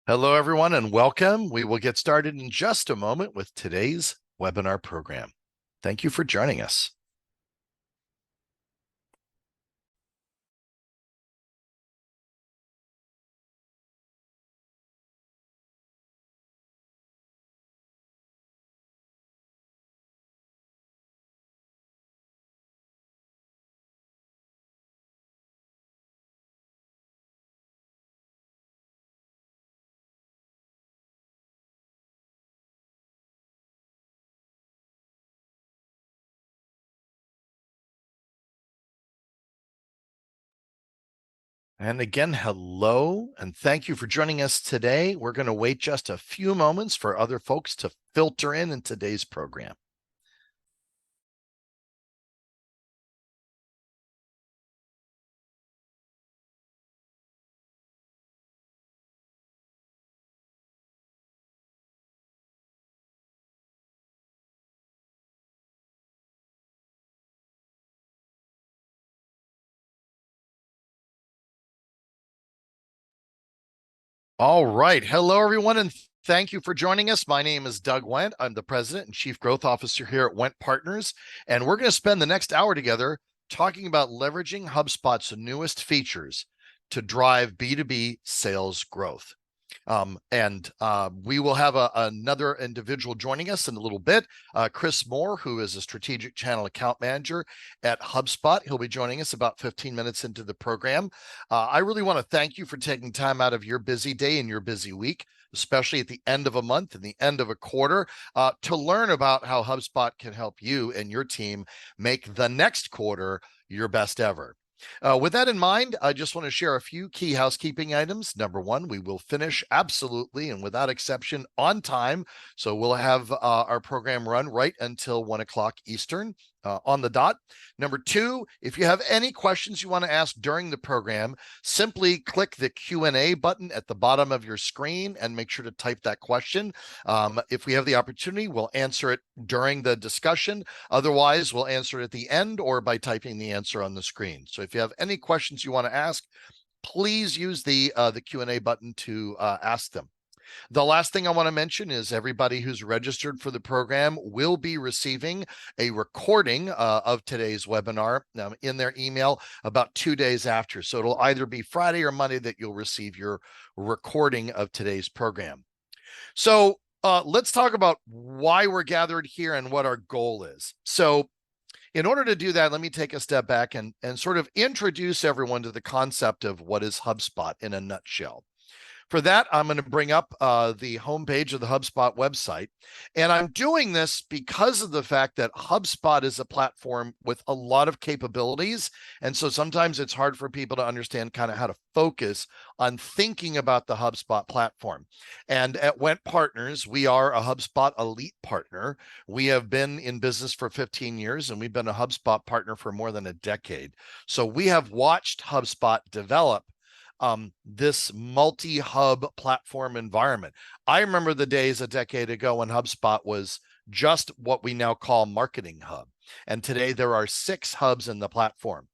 Hello, everyone, and welcome. We will get started in just a moment with today's webinar program. Thank you for joining us. And again, hello, and thank you for joining us today. We're going to wait just a few moments for other folks to filter in today's program. All right. Hello, everyone, and thank you for joining us. My name is Doug Wendt. I'm the President and Chief Growth Officer here at Wendt Partners, and we're going to spend the next hour together talking about leveraging HubSpot's newest features to drive B2B sales growth. We will have another individual joining us in a little bit, Chris Moore, who is a strategic channel account manager at HubSpot. He'll be joining us about 15 minutes into the program. I really want to thank you for taking time out of your busy day and your busy week, especially at the end of a month and the end of a quarter, to learn about how HubSpot can help you and your team make the next quarter your best ever. With that in mind, I just want to share a few key housekeeping items. Number one, we will finish absolutely and without exception on time. So we'll have our program run right until 1 o'clock Eastern on the dot. Number two, if you have any questions you want to ask during the program, simply click the Q&A button at the bottom of your screen and make sure to type that question. If we have the opportunity, we'll answer it during the discussion. Otherwise, we'll answer it at the end or by typing the answer on the screen. So if you have any questions you want to ask, please use the Q&A button to ask them. The last thing I want to mention is everybody who's registered for the program will be receiving a recording of today's webinar in their email about 2 days after. So it'll either be Friday or Monday that you'll receive your recording of today's program. So let's talk about why we're gathered here and what our goal is. So in order to do that, let me take a step back and sort of introduce everyone to the concept of what is HubSpot in a nutshell. For that, I'm going to bring up the homepage of the HubSpot website. And I'm doing this because of the fact that HubSpot is a platform with a lot of capabilities. And so sometimes it's hard for people to understand kind of how to focus on thinking about the HubSpot platform. And at Wendt Partners, we are a HubSpot elite partner. We have been in business for 15 years, and we've been a HubSpot partner for more than a decade. So we have watched HubSpot develop this multi-hub platform environment. I remember the days a decade ago when HubSpot was just what we now call Marketing Hub. And today there are 6 hubs in the platform.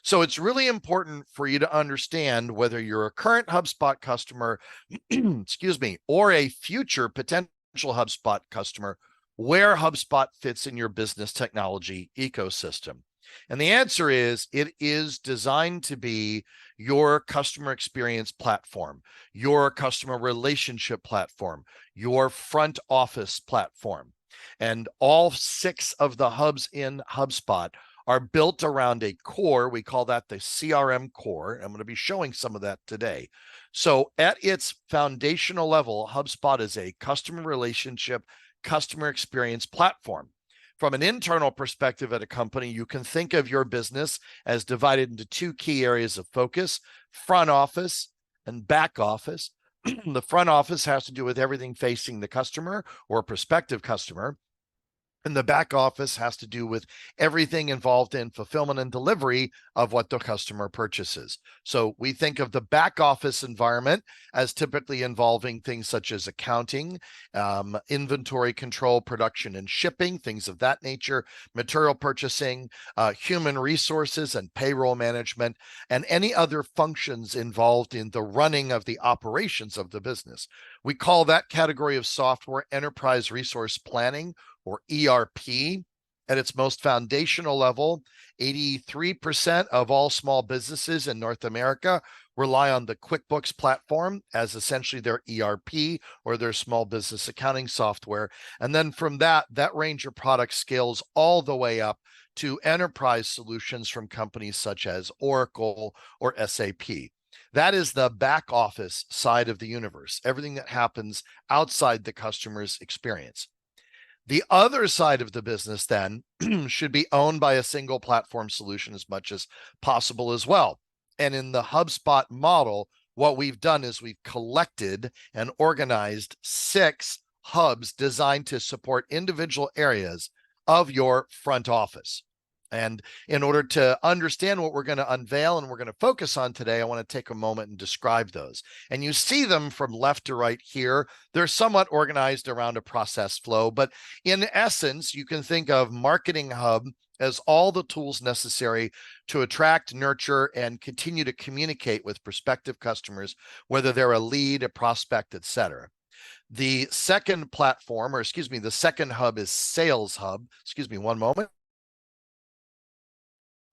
So it's really important for you to understand whether you're a current HubSpot customer, excuse me, or a future potential HubSpot customer, where HubSpot fits in your business technology ecosystem. And the answer is it is designed to be your customer experience platform, your customer relationship platform, your front office platform. And all 6 of the hubs in HubSpot are built around a core. We call that the CRM core. I'm going to be showing some of that today. So at its foundational level, HubSpot is a customer relationship, customer experience platform. From an internal perspective at a company, you can think of your business as divided into 2 key areas of focus: front office and back office. The front office has to do with everything facing the customer or prospective customer. And the back office has to do with everything involved in fulfillment and delivery of what the customer purchases. So we think of the back office environment as typically involving things such as accounting, inventory control, production and shipping, things of that nature, material purchasing, human resources and payroll management, and any other functions involved in the running of the operations of the business. We call that category of software enterprise resource planning, or ERP. At its most foundational level, 83% of all small businesses in North America rely on the QuickBooks platform as essentially their ERP or their small business accounting software. And then from that range of products scales all the way up to enterprise solutions from companies such as Oracle or SAP. That is the back office side of the universe, everything that happens outside the customer's experience. The other side of the business then should be owned by a single platform solution as much as possible as well. And in the HubSpot model, what we've done is we've collected and organized 6 hubs designed to support individual areas of your front office. And in order to understand what we're going to unveil and we're going to focus on today, I want to take a moment and describe those. And you see them from left to right here. They're somewhat organized around a process flow, but in essence, you can think of Marketing Hub as all the tools necessary to attract, nurture, and continue to communicate with prospective customers, whether they're a lead, a prospect, etc. The second platform, or excuse me, the second hub is Sales Hub. Excuse me, one moment.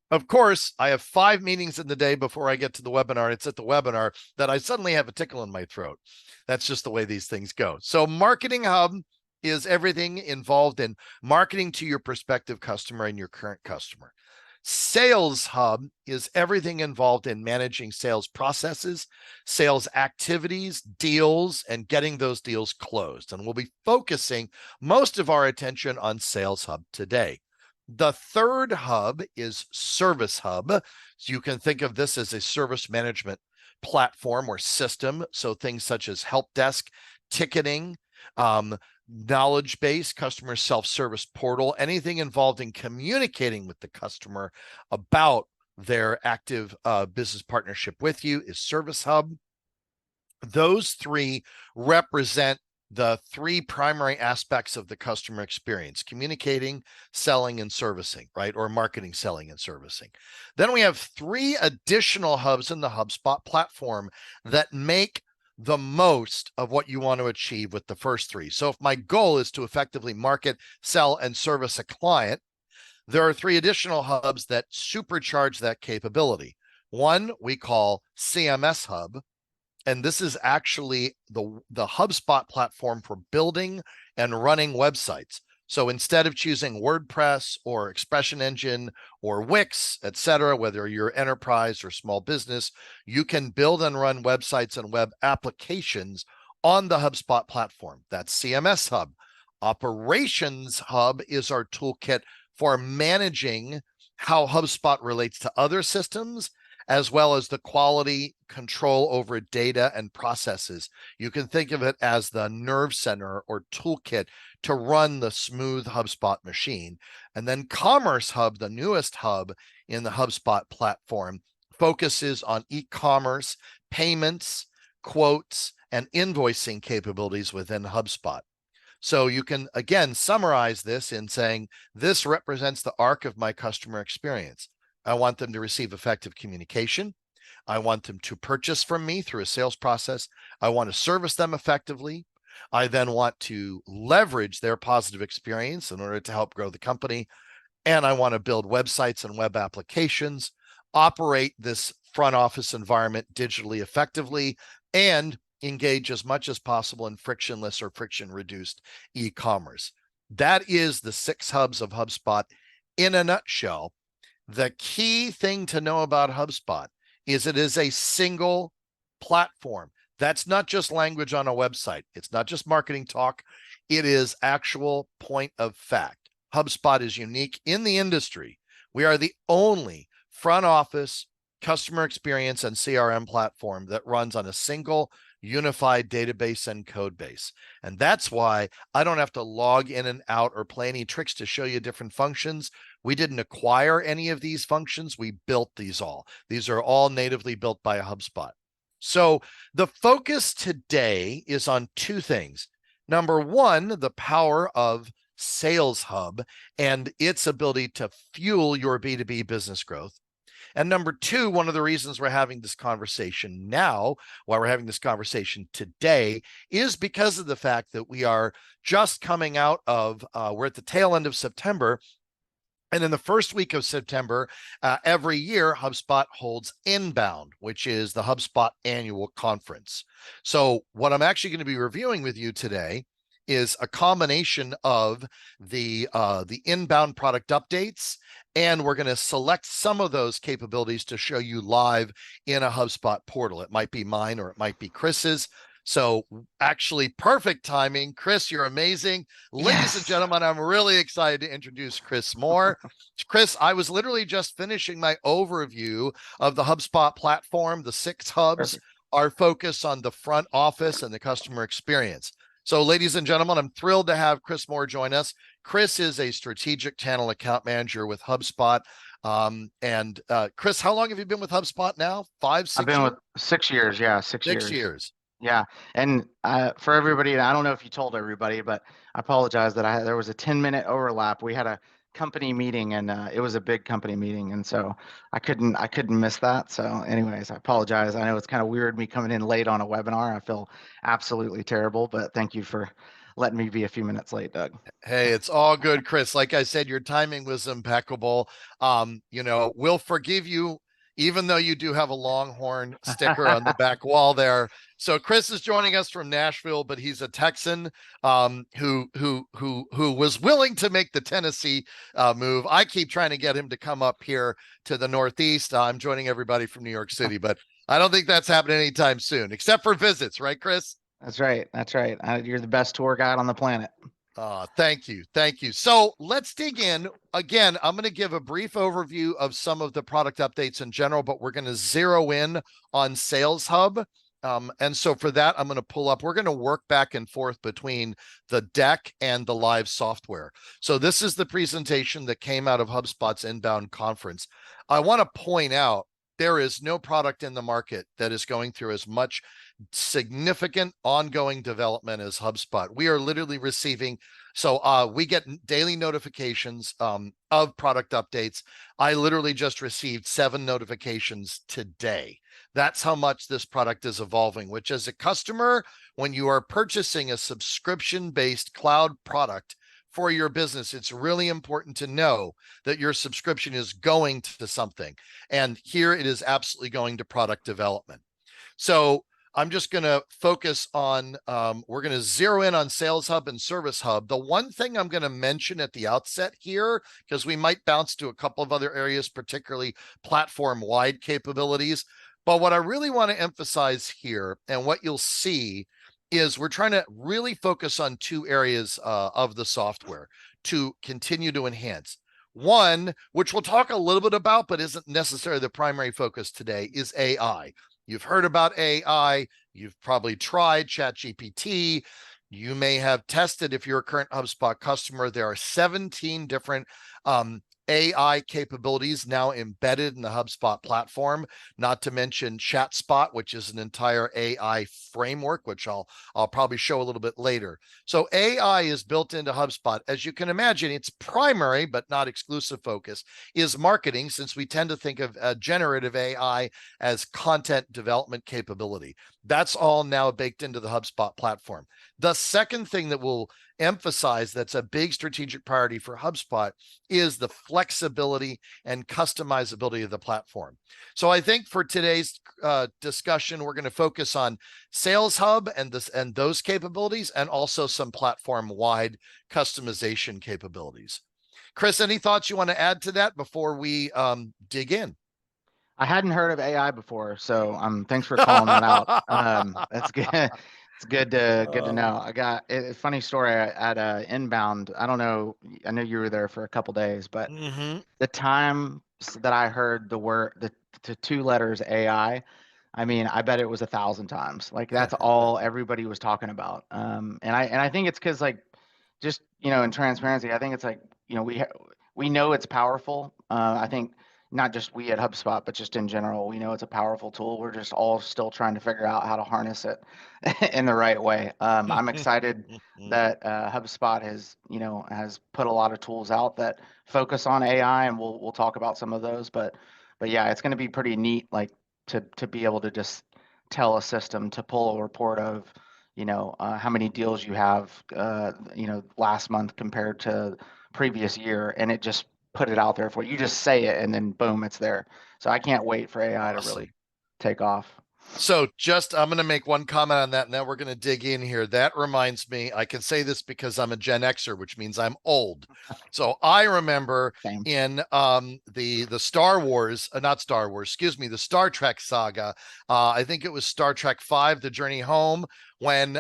Of course, I have 5 meetings in the day before I get to the webinar. It's at the webinar that I suddenly have a tickle in my throat. That's just the way these things go. So Marketing Hub is everything involved in marketing to your prospective customer and your current customer. Sales Hub is everything involved in managing sales processes, sales activities, deals, and getting those deals closed. And we'll be focusing most of our attention on Sales Hub today. The third hub is Service Hub. So you can think of this as a service management platform or system. So things such as help desk, ticketing, knowledge base, customer self-service portal, anything involved in communicating with the customer about their active business partnership with you is Service Hub. Those 3 represent the 3 primary aspects of the customer experience: communicating, selling, and servicing, right? Or marketing, selling, and servicing. Then we have 3 additional hubs in the HubSpot platform that make the most of what you want to achieve with the first 3. So if my goal is to effectively market, sell, and service a client, there are 3 additional hubs that supercharge that capability. One we call CMS Hub. And this is actually the HubSpot platform for building and running websites. So instead of choosing WordPress or Expression Engine or Wix, etc., whether you're enterprise or small business, you can build and run websites and web applications on the HubSpot platform. That's CMS Hub. Operations Hub is our toolkit for managing how HubSpot relates to other systems, as well as the quality control over data and processes. You can think of it as the nerve center or toolkit to run the smooth HubSpot machine. And then Commerce Hub, the newest hub in the HubSpot platform, focuses on e-commerce, payments, quotes, and invoicing capabilities within HubSpot. So you can, again, summarize this in saying, this represents the arc of my customer experience. I want them to receive effective communication. I want them to purchase from me through a sales process. I want to service them effectively. I then want to leverage their positive experience in order to help grow the company. And I want to build websites and web applications, operate this front office environment digitally effectively, and engage as much as possible in frictionless or friction-reduced e-commerce. That is the 6 hubs of HubSpot in a nutshell. The key thing to know about HubSpot is it is a single platform. That's not just language on a website. It's not just marketing talk. It is actual point of fact. HubSpot is unique in the industry. We are the only front office customer experience, and CRM platform that runs on a single unified database and code base. And that's why I don't have to log in and out or play any tricks to show you different functions. We didn't acquire any of these functions. We built these all. These are all natively built by HubSpot. So the focus today is on two things. Number one, the power of Sales Hub and its ability to fuel your B2B business growth. And number two, one of the reasons we're having this conversation now, why we're having this conversation today, is because of the fact that we are just coming out of, we're at the tail end of September. And in the first week of September, every year, HubSpot holds Inbound, which is the HubSpot annual conference. So what I'm actually going to be reviewing with you today is a combination of the inbound product updates, and we're going to select some of those capabilities to show you live in a HubSpot portal. It might be mine or it might be Chris's. So actually perfect timing. Chris, you're amazing. Ladies and gentlemen, I'm really excited to introduce Chris Moore. Chris, I was literally just finishing my overview of the HubSpot platform. The 6 hubs are focused on the front office and the customer experience. So ladies and gentlemen, I'm thrilled to have Chris Moore join us. Chris is a strategic channel account manager with HubSpot. Chris, how long have you been with HubSpot now? 5, 6 I've been years? with 6 years. Yeah, 6 years. Yeah. And for everybody, I don't know if you told everybody, but I apologize that there was a 10-minute overlap. We had a company meeting and it was a big company meeting. And so I couldn't miss that. So anyways, I apologize. I know it's kind of weird me coming in late on a webinar. I feel absolutely terrible, but thank you for letting me be a few minutes late, Doug. Hey, it's all good, Chris. Like I said, your timing was impeccable. We'll forgive you, even though you do have a Longhorn sticker on the back wall there. So Chris is joining us from Nashville, but he's a Texan who was willing to make the Tennessee move. I keep trying to get him to come up here to the Northeast. I'm joining everybody from New York City, but I don't think that's happening anytime soon, except for visits, right, Chris? That's right. That's right. You're the best tour guide on the planet. Thank you. Thank you. So let's dig in. Again, I'm going to give a brief overview of some of the product updates in general, but we're going to zero in on Sales Hub. And so for that, I'm going to pull up, we're going to work back and forth between the deck and the live software. So this is the presentation that came out of HubSpot's Inbound conference. I want to point out there is no product in the market that is going through as much significant ongoing development as HubSpot. We are literally receiving, we get daily notifications of product updates. I literally just received 7 notifications today. That's how much this product is evolving, which as a customer, when you are purchasing a subscription-based cloud product for your business, it's really important to know that your subscription is going to something. And here it is absolutely going to product development. So I'm just going to focus on, we're going to zero in on Sales Hub and Service Hub. The one thing I'm going to mention at the outset here, because we might bounce to a couple of other areas, particularly platform-wide capabilities. But what I really want to emphasize here, and what you'll see, is we're trying to really focus on 2 areas of the software to continue to enhance. One, which we'll talk a little bit about, but isn't necessarily the primary focus today, is AI. You've heard about AI. You've probably tried ChatGPT. You may have tested, if you're a current HubSpot customer, there are 17 different AI capabilities now embedded in the HubSpot platform, not to mention ChatSpot, which is an entire AI framework, which I'll probably show a little bit later. So AI is built into HubSpot. As you can imagine, its primary but not exclusive focus is marketing, since we tend to think of generative AI as content development capability. That's all now baked into the HubSpot platform. The second thing that we'll emphasize that's a big strategic priority for HubSpot is the flexibility and customizability of the platform. So I think for today's discussion, we're going to focus on Sales Hub and those capabilities, and also some platform-wide customization capabilities. Chris, any thoughts you want to add to that before we dig in? I hadn't heard of AI before, so thanks for calling that out. That's good. It's good to know. I got a funny story at Inbound. I don't know. I know you were there for a couple days, but the time that I heard the to two letters AI, I mean, I bet it was 1,000 times. Like that's all everybody was talking about. And I think it's because like, just in transparency, I think it's like we know it's powerful. I think not just we at HubSpot, but just in general, we know it's a powerful tool. We're just all still trying to figure out how to harness it in the right way. I'm excited that HubSpot has put a lot of tools out that focus on AI, and we'll talk about some of those. But yeah, it's going to be pretty neat, like to be able to just tell a system to pull a report of how many deals you have last month compared to previous year, and it just put it out there for you. You just say it and then boom, it's there. So I can't wait for AI to Awesome. really take off. So I'm going to make one comment on that, and then we're going to dig in here. That reminds me, I can say this because I'm a Gen Xer, which means I'm old. So I remember Same. in the Star Wars, not Star Wars, excuse me, the Star Trek saga. I think it was Star Trek V, The Journey Home, when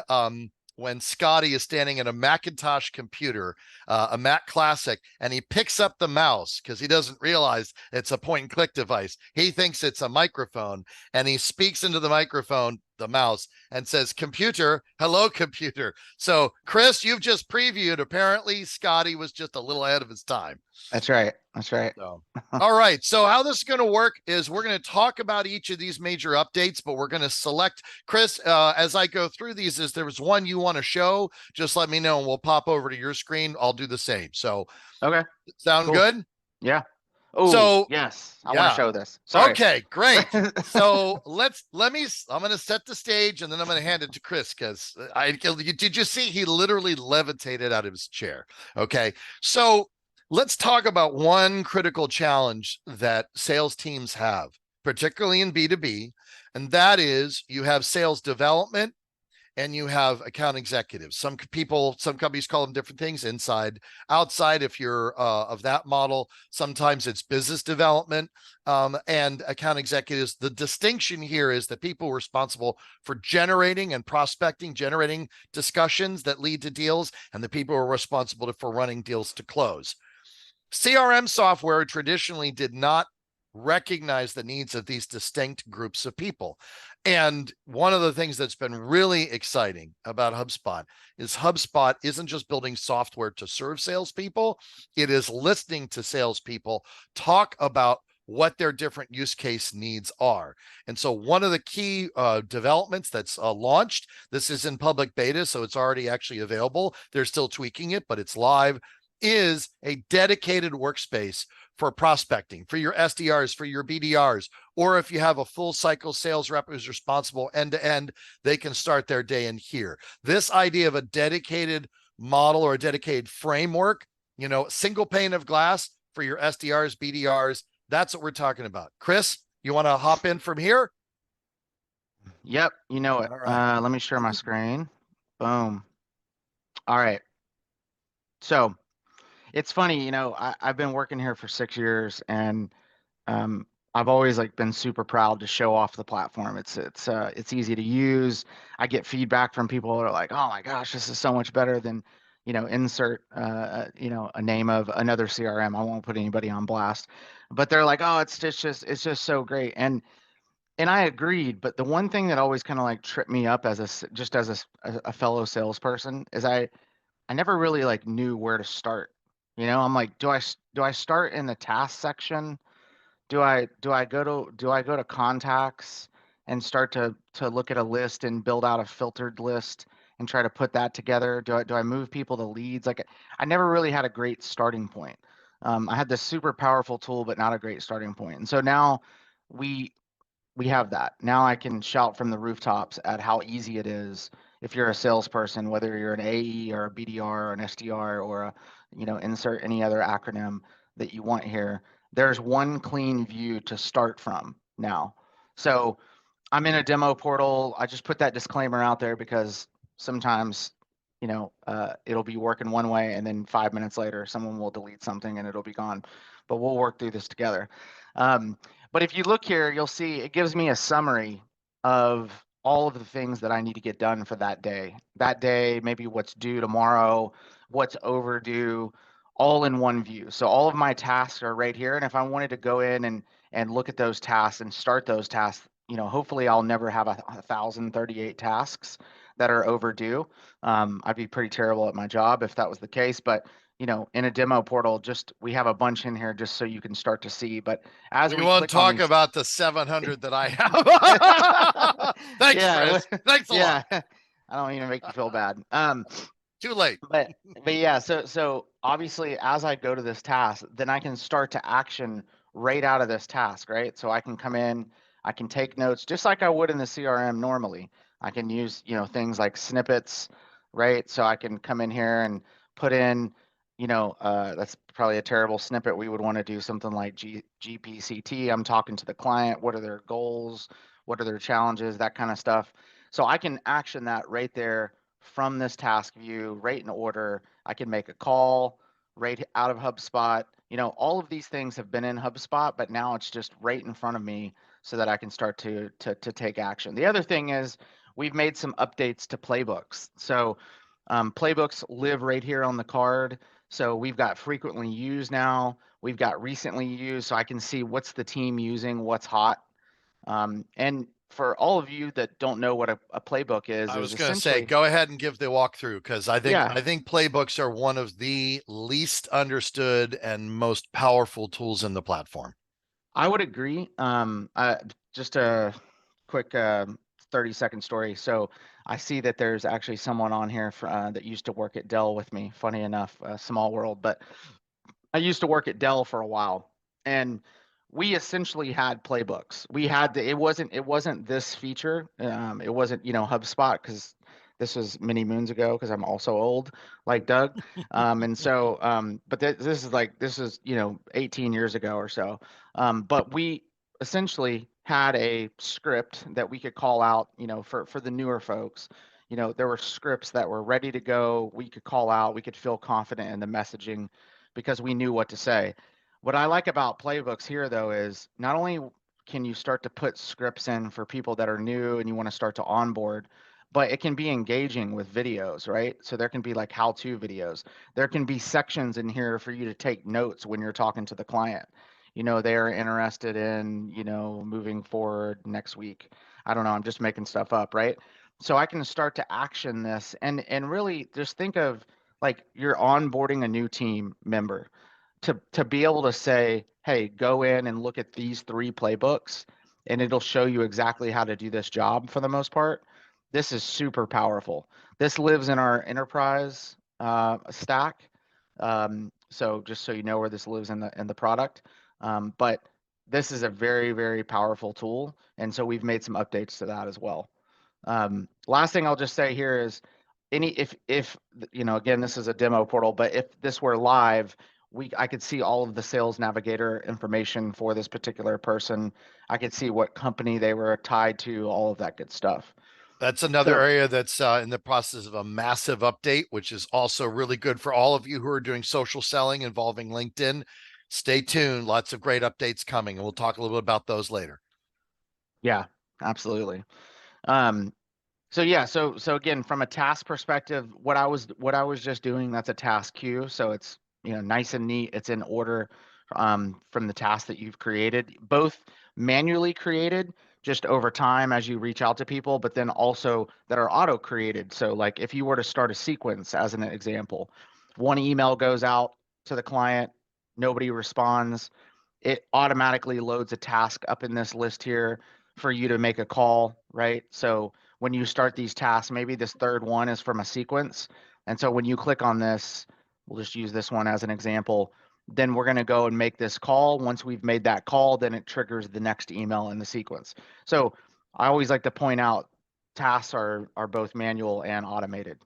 Scotty is standing at a Macintosh computer, a Mac Classic, and he picks up the mouse because he doesn't realize it's a point and click device. He thinks it's a microphone, and he speaks into the microphone, the mouse, and says, "Computer, hello, computer." So, Chris, you've just previewed. Apparently, Scotty was just a little ahead of his time. That's right. That's right. So, all right. So, how this is going to work is we're going to talk about each of these major updates, but we're going to select, Chris, as I go through these, if there was one you want to show, just let me know and we'll pop over to your screen. I'll do the same. So, Okay. sound Cool. good? Yeah. Oh, So, yes. I want yeah. to show this. Sorry. Okay, great. So I'm going to set the stage and then I'm going to hand it to Chris because did you see he literally levitated out of his chair? Okay. So let's talk about one critical challenge that sales teams have, particularly in B2B, and that is you have sales development and you have account executives. Some companies call them different things, inside, outside. If you're of that model, sometimes it's business development and account executives. The distinction here is that people responsible for generating and prospecting, generating discussions that lead to deals, and the people who are responsible for running deals to close. CRM software traditionally did not recognize the needs of these distinct groups of people. And one of the things that's been really exciting about HubSpot is HubSpot isn't just building software to serve salespeople, it is listening to salespeople talk about what their different use case needs are. And so one of the key developments that's launched, this is in public beta, so it's already actually available. They're still tweaking it, but it's live, is a dedicated workspace for prospecting, for your SDRs, for your BDRs, or if you have a full cycle sales rep who's responsible end to end, they can start their day in here. This idea of a dedicated model or a dedicated framework, single pane of glass for your SDRs, BDRs, that's what we're talking about. Chris, you want to hop in from here? Yep, you know it. All right. Let me share my screen. Boom. All right. So it's funny, I've been working here for 6 years, and I've always like been super proud to show off the platform. It's easy to use. I get feedback from people that are like, "Oh my gosh, this is so much better than, insert a name of another CRM." I won't put anybody on blast, but they're like, "Oh, it's just so great." And I agreed, but the one thing that always kind of like tripped me up just as a fellow salesperson is I never really like knew where to start. I'm like, do I start in the task section? Do I go to contacts and start to look at a list and build out a filtered list and try to put that together? Do I move people to leads? Like I never really had a great starting point. I had this super powerful tool, but not a great starting point. And so now we we have that. Now I can shout from the rooftops at how easy it is if you're a salesperson, whether you're an AE or a BDR or an SDR or insert any other acronym that you want here. There's one clean view to start from now. So I'm in a demo portal. I just put that disclaimer out there because sometimes, it'll be working one way and then 5 minutes later, someone will delete something and it'll be gone. But we'll work through this together. But if you look here, you'll see it gives me a summary of all of the things that I need to get done for that day. That day, maybe what's due tomorrow, what's overdue, all in one view. So all of my tasks are right here. And if I wanted to go in and look at those tasks and start those tasks, hopefully I'll never have 1,038 tasks that are overdue. I'd be pretty terrible at my job if that was the case. But in a demo portal, just we have a bunch in here just so you can start to see. But as We we won't click on talk these, about the 700 that I have. Thanks, yeah, Chris. Thanks a yeah, lot. I don't even make you feel bad. Too late. But yeah, so obviously as I go to this task, then I can start to action right out of this task, right? So I can come in, I can take notes just like I would in the CRM normally. I can use, things like snippets, right? So I can come in here and put in, that's probably a terrible snippet. We would want to do something like GPCT. I'm talking to the client. What are their goals? What are their challenges? That kind of stuff. So I can action that right there from this task view, right in order. I can make a call right out of HubSpot. All of these things have been in HubSpot, but now it's just right in front of me so that I can start to take action. The other thing is we've made some updates to playbooks. So playbooks live right here on the card. So we've got frequently used now. We've got recently used, so I can see what's the team using, what's hot. And for all of you that don't know what a playbook I is was going to say, essentially, go ahead and give the walkthrough because I think yeah, I think playbooks are one of the least understood and most powerful tools in the platform. I would agree. Just a quick 30-second story. So I see that there's actually someone on here that used to work at Dell with me. Funny enough, small world, but I used to work at Dell for a while, and we essentially had playbooks. We had it wasn't this feature. It wasn't HubSpot because this was many moons ago because I'm also old like Doug. And so but this is 18 years ago or so. But we essentially had a script that we could call out for the newer folks. There were scripts that were ready to go. We could call out. We could feel confident in the messaging because we knew what to say. What I like about playbooks here, though, is not only can you start to put scripts in for people that are new and you want to start to onboard, but it can be engaging with videos, right? So there can be like how-to videos. There can be sections in here for you to take notes when you're talking to the client. They are interested in, moving forward next week. I don't know, I'm just making stuff up, right? So I can start to action this and really just think of like you're onboarding a new team member to be able to say, hey, go in and look at these 3 playbooks and it'll show you exactly how to do this job for the most part. This is super powerful. This lives in our enterprise stack. So just so you know where this lives in the product. But this is a very, very powerful tool. And so we've made some updates to that as well. Last thing I'll just say here is if again, this is a demo portal, but if this were live, I could see all of the sales navigator information for this particular person. I could see what company they were tied to, all of that good stuff. That's another So area that's in the process of a massive update, which is also really good for all of you who are doing social selling involving LinkedIn. Stay tuned. Lots of great updates coming, and we'll talk a little bit about those later. yeah, absolutely. So yeah, so again, from a task perspective, what I was just doing, that's a task queue. So it's nice and neat. It's in order from the task that you've created, both manually created just over time as you reach out to people, but then also that are auto created. So like if you were to start a sequence as an example, one email goes out to the client, nobody responds, it automatically loads a task up in this list here for you to make a call, right? So when you start these tasks, maybe this third one is from a sequence. And so when you click on this, we'll just use this one as an example, then we're going to go and make this call. Once we've made that call, then it triggers the next email in the sequence. So I always like to point out tasks are both manual and automated.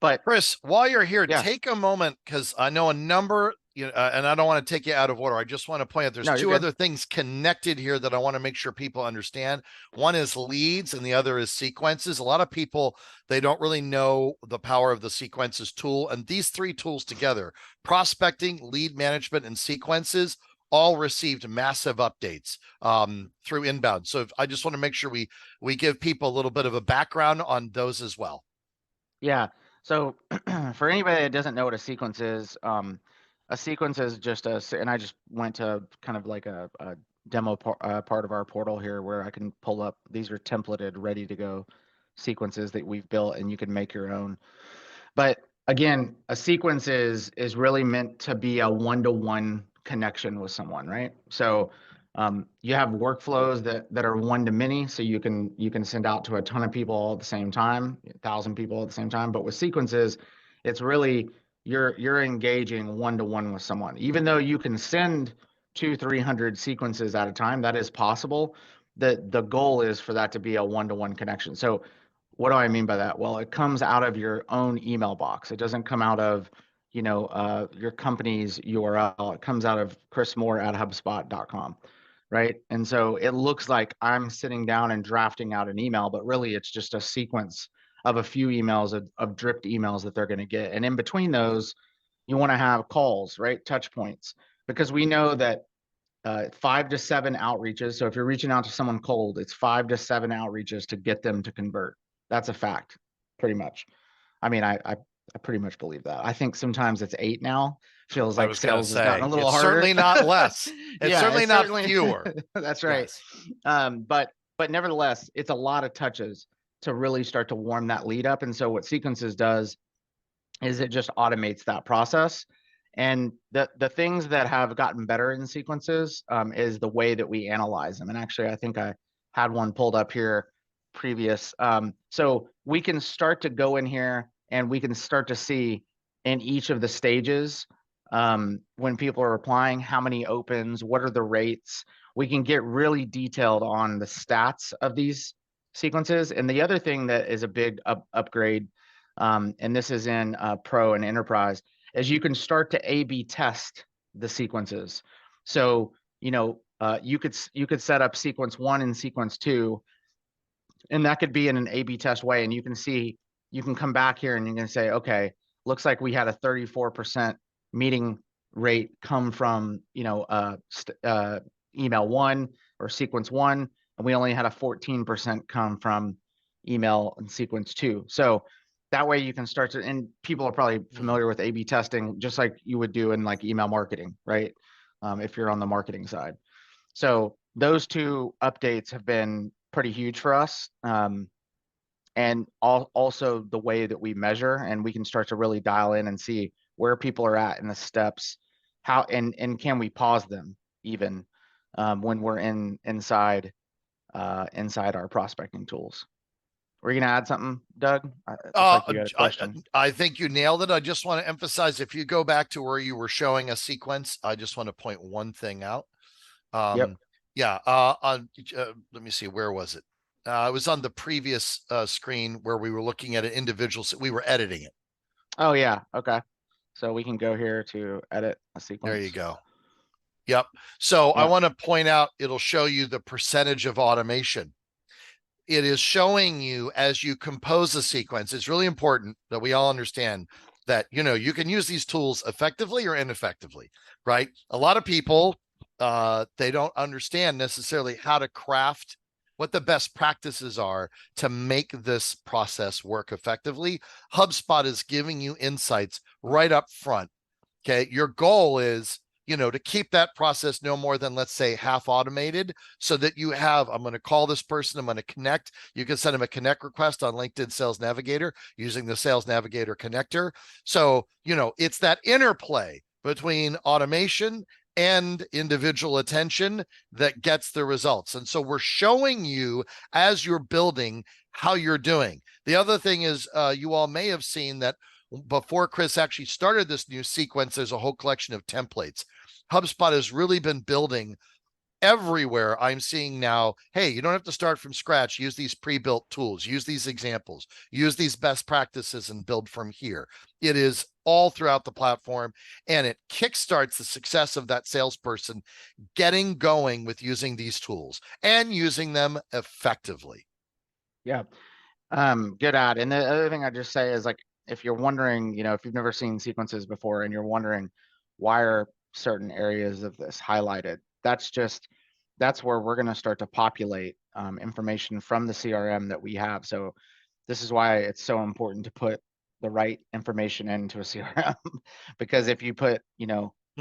But Chris, while you're here, yeah, take a moment because I know a number, and I don't want to take you out of order. I just want to point out there's no, you're two good. other things connected here that I want to make sure people understand. One is leads, and the other is sequences. A lot of people, they don't really know the power of the sequences tool, and these 3 tools together, prospecting, lead management, and sequences, all received massive updates through inbound. So I just want to make sure we give people a little bit of a background on those as well. Yeah. So for anybody that doesn't know what a sequence is just and I just went to kind of like a demo part of our portal here where I can pull up, these are templated, ready to go sequences that we've built, and you can make your own. But again, a sequence is really meant to be a one-to-one connection with someone, right? So you have workflows that are one-to-many, so you can send out to a ton of people all at the same time, 1,000 people at the same time. But with sequences, it's really you're engaging one-to-one with someone. Even though you can send 200-300 sequences at a time, that is possible. The goal is for that to be a one-to-one connection. So what do I mean by that? Well, it comes out of your own email box. It doesn't come out of, your company's URL. It comes out of chrismoore@hubspot.com, right? And so it looks like I'm sitting down and drafting out an email, but really it's just a sequence of a few emails of dripped emails that they're going to get. And in between those, you want to have calls, right? Touch points, because we know that 5 to 7 outreaches. So if you're reaching out to someone cold, it's 5 to 7 outreaches to get them to convert. That's a fact, pretty much. I mean, I pretty much believe that. I think sometimes it's 8 now. Feels I like was going to sales has gotten a say, little it's harder. certainly not less. It's Yeah, certainly it's not certainly fewer. that's right. Yes. But nevertheless, it's a lot of touches to really start to warm that lead up. And so what sequences does is it just automates that process. And the things that have gotten better in sequences is the way that we analyze them. And actually, I think I had one pulled up here previous. So we can start to go in here and we can start to see in each of the stages when people are applying, how many opens, what are the rates. We can get really detailed on the stats of these sequences. And the other thing that is a big upgrade, and this is in Pro and Enterprise, is you can start to A/B test the sequences. So you could set up sequence 1 and sequence 2, and that could be in an A/B test way, and you can see, you can come back here and you can say, okay, looks like we had a 34% meeting rate come from email 1 or sequence 1, and we only had a 14% come from email and sequence 2. So that way you can start to, and people are probably familiar with A/B testing, just like you would do in like email marketing, right? If you're on the marketing side. So those two updates have been pretty huge for us. And also the way that we measure, and we can start to really dial in and see where people are at in the steps, how, and can we pause them even when we're inside our prospecting tools. Were you gonna add something, Doug? It looks like you got a question. I think you nailed it. I just want to emphasize, if you go back to where you were showing a sequence, I just want to point one thing out. Yep. Yeah. Let me see. Where was it? It was on the previous screen where we were looking at an individual. We were editing it. Oh yeah. Okay. So we can go here to edit a sequence. There you go. Yep. So I want to point out, it'll show you the percentage of automation. It is showing you as you compose a sequence. It's really important that we all understand that, you can use these tools effectively or ineffectively, right? A lot of people, they don't understand necessarily how to craft what the best practices are to make this process work effectively. HubSpot is giving you insights right up front. Okay. Your goal is, to keep that process no more than, let's say, half automated, so that you have, I'm going to call this person, I'm going to connect. You can send them a connect request on LinkedIn Sales Navigator using the Sales Navigator connector. So, it's that interplay between automation and individual attention that gets the results. And so we're showing you as you're building how you're doing. The other thing is, you all may have seen that before Chris actually started this new sequence, there's a whole collection of templates. HubSpot has really been building everywhere. I'm seeing now, hey, you don't have to start from scratch. Use these pre-built tools, use these examples, use these best practices, and build from here. It is all throughout the platform, and it kickstarts the success of that salesperson getting going with using these tools and using them effectively. Yeah. Good ad. And the other thing I just say is, like, if you're wondering, if you've never seen sequences before and you're wondering why are certain areas of this highlighted, that's where we're going to start to populate information from the CRM that we have. So this is why it's so important to put the right information into a CRM. Because if you put,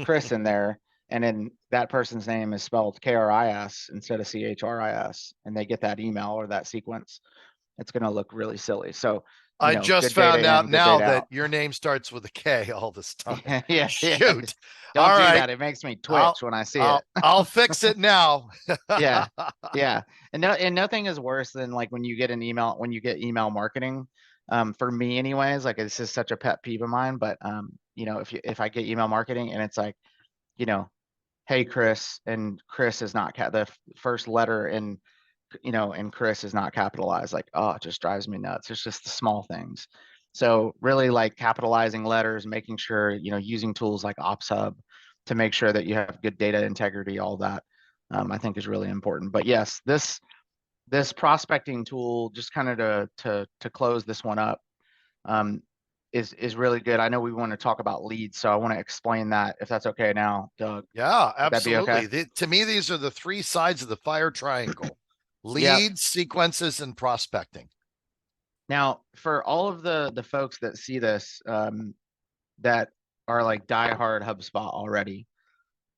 Chris in there, and then that person's name is spelled KRIS instead of CHRIS, and they get that email or that sequence, it's going to look really silly. So, I just good data found out in, good now data that out. your name starts with a K all this time. Yeah, Shoot. don't All do right. that. It makes me I'll twitch when I see I'll it. I'll fix it now. Yeah, yeah. And nothing is worse than like when you get email marketing. For me anyways, like this is such a pet peeve of mine, but if I get email marketing and it's like, you know, hey Chris, and Chris is not the first letter in, and Chris is not capitalized, like, oh, it just drives me nuts. It's just the small things. So really like capitalizing letters, making sure, using tools like OpsHub to make sure that you have good data integrity, all that, I think is really important. But yes, this prospecting tool, just kind of to close this one up, um, is really good. I know we want to talk about leads, so I want to explain that if that's okay now, Doug. Yeah, Would that be okay? absolutely. To me, these are the three sides of the fire triangle: Yep. leads, sequences, and prospecting. Now, for all of the folks that see this, that are like diehard HubSpot already,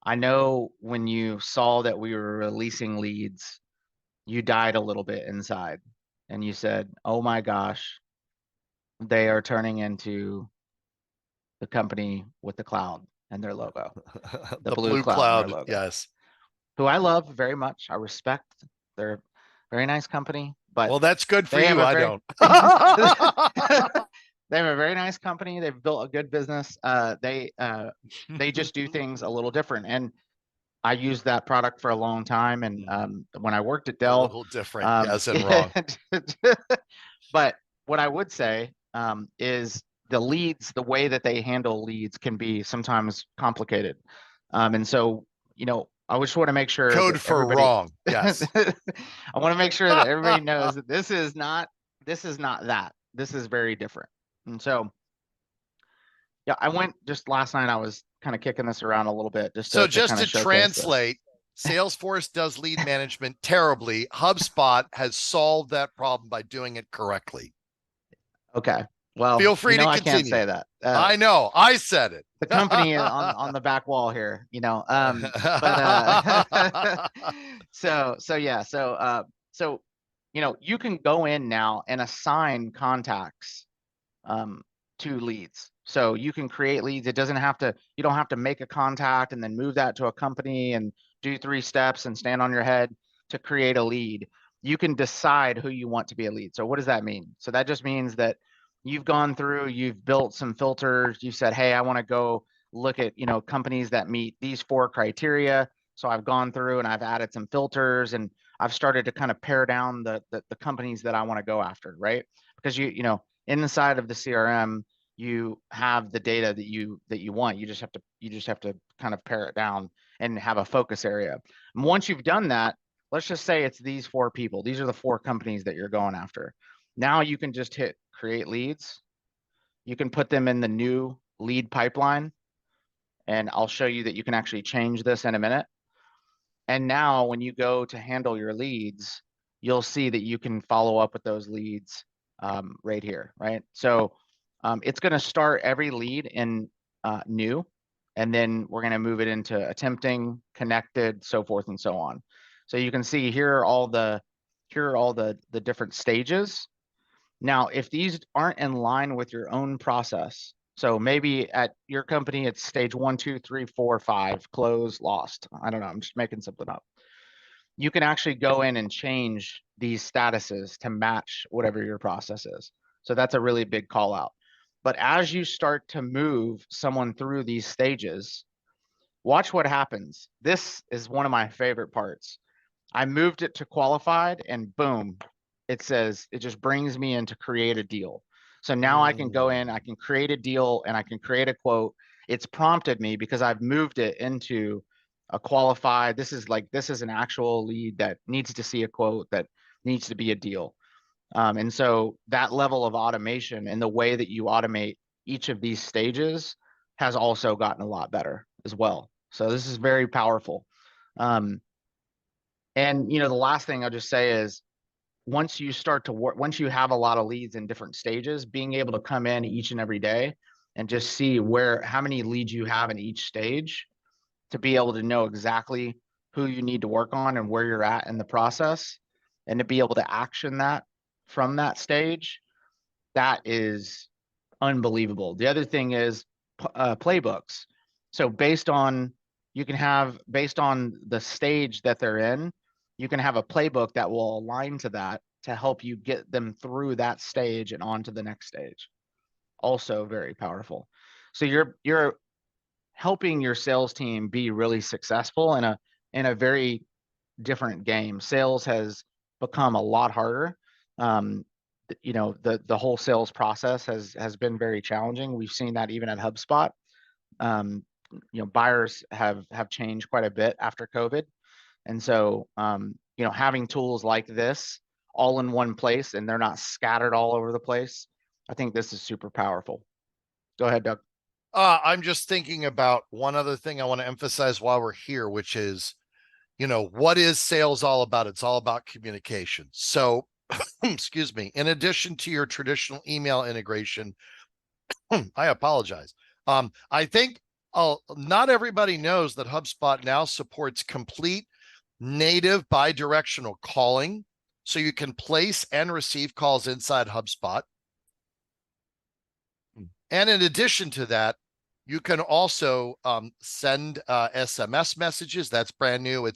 I know when you saw that we were releasing leads, you died a little bit inside, and you said, "Oh my gosh, they are turning into the company with the cloud and their logo, the The blue blue cloud and their cloud, logo," yes. who I love very much. I respect. They're a very nice company, but Well, that's good for they have you. a I very don't. they have a very nice company. They've built a good business. They just do things a little different. And I used that product for a long time. And when I worked at A Dell, little different, yes and wrong. but what I would say is the leads, the way that they handle leads can be sometimes complicated. And so, I just want to make sure Code that for everybody, wrong, yes. I want to make sure that everybody knows that this is not that. This is very different. And so, yeah, I went just last night. I was kind of kicking this around a little bit just So to just kind of to showcase this. translate, Salesforce does lead management terribly. HubSpot has solved that problem by doing it correctly. Okay. Well, Feel free to I can't continue. say that. I know, I said it. The company on the back wall here, but so yeah, so you can go in now and assign contacts um, to leads. So you can create leads. You don't have to make a contact and then move that to a company and do 3 steps and stand on your head to create a lead. You can decide who you want to be a lead. So what does that mean? So that just means that you've gone through, you've built some filters. You said, hey, I want to go look at, companies that meet these 4 criteria. So I've gone through and I've added some filters, and I've started to kind of pare down the companies that I want to go after, right? Because inside of the CRM, you have the data that you want. You just have to kind of pare it down and have a focus area. And once you've done that, let's just say it's these 4 people. These are the 4 companies that you're going after. Now you can just hit create leads. You can put them in the new lead pipeline, and I'll show you that you can actually change this in a minute. And now when you go to handle your leads, you'll see that you can follow up with those leads right here, right? So it's going to start every lead in new, and then we're going to move it into attempting, connected, so forth and so on. So you can see here are all the different stages. Now, if these aren't in line with your own process, so maybe at your company, it's stage 1, 2, 3, 4, 5, close, lost. I don't know. I'm just making something up. You can actually go in and change these statuses to match whatever your process is. So that's a really big call out. But as you start to move someone through these stages, watch what happens. This is one of my favorite parts. I moved it to qualified, and boom, it just brings me in to create a deal. So now I can go in, I can create a deal, and I can create a quote. It's prompted me because I've moved it into a qualified. This is an actual lead that needs to see a quote, that needs to be a deal. And so that level of automation and the way that you automate each of these stages has also gotten a lot better as well. So this is very powerful. And the last thing I'll just say is once you start to work, once you have a lot of leads in different stages, being able to come in each and every day and just see how many leads you have in each stage, to be able to know exactly who you need to work on and where you're at in the process, and to be able to action that from that stage, that is unbelievable. The other thing is playbooks. So based on the stage that they're in, you can have a playbook that will align to that to help you get them through that stage and on to the next stage. Also very powerful. So you're helping your sales team be really successful in a very different game. Sales has become a lot harder. The whole sales process has been very challenging. We've seen that even at HubSpot. Buyers have changed quite a bit after COVID, and so having tools like this all in one place, and they're not scattered all over the place, I think this is super powerful. Go ahead, Doug. I'm just thinking about one other thing I want to emphasize while we're here, which is, what is sales all about? It's all about communication. So, excuse me, in addition to your traditional email integration, I apologize. I think not everybody knows that HubSpot now supports complete native bidirectional calling. So you can place and receive calls inside HubSpot. And in addition to that, you can also send SMS messages. That's brand new.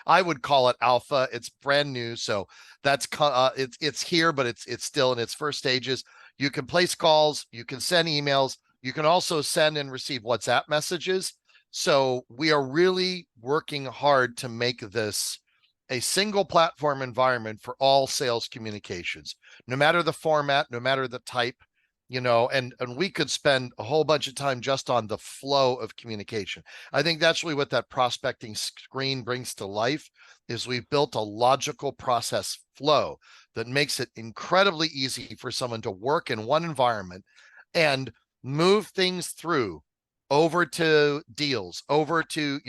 I would call it alpha. It's brand new. So that's it's here, but it's still in its first stages. You can place calls. You can send emails. You can also send and receive WhatsApp messages. So we are really working hard to make this a single platform environment for all sales communications, no matter the format, no matter the type. And we could spend a whole bunch of time just on the flow of communication. I think that's really what that prospecting screen brings to life, is we've built a logical process flow that makes it incredibly easy for someone to work in one environment and move things through over to deals, over to,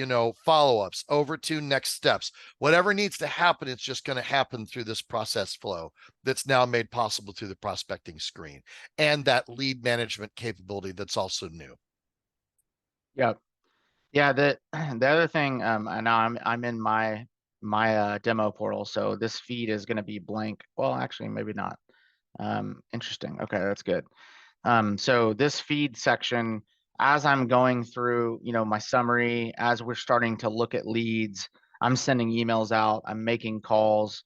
follow-ups, over to next steps. Whatever needs to happen, it's just going to happen through this process flow that's now made possible through the prospecting screen and that lead management capability that's also new. Yeah. Yeah, the other thing, and now I'm in my demo portal, so this feed is going to be blank. Well, actually, maybe not. Interesting. Okay, that's good. So this feed section, as I'm going through, my summary, as we're starting to look at leads, I'm sending emails out, I'm making calls.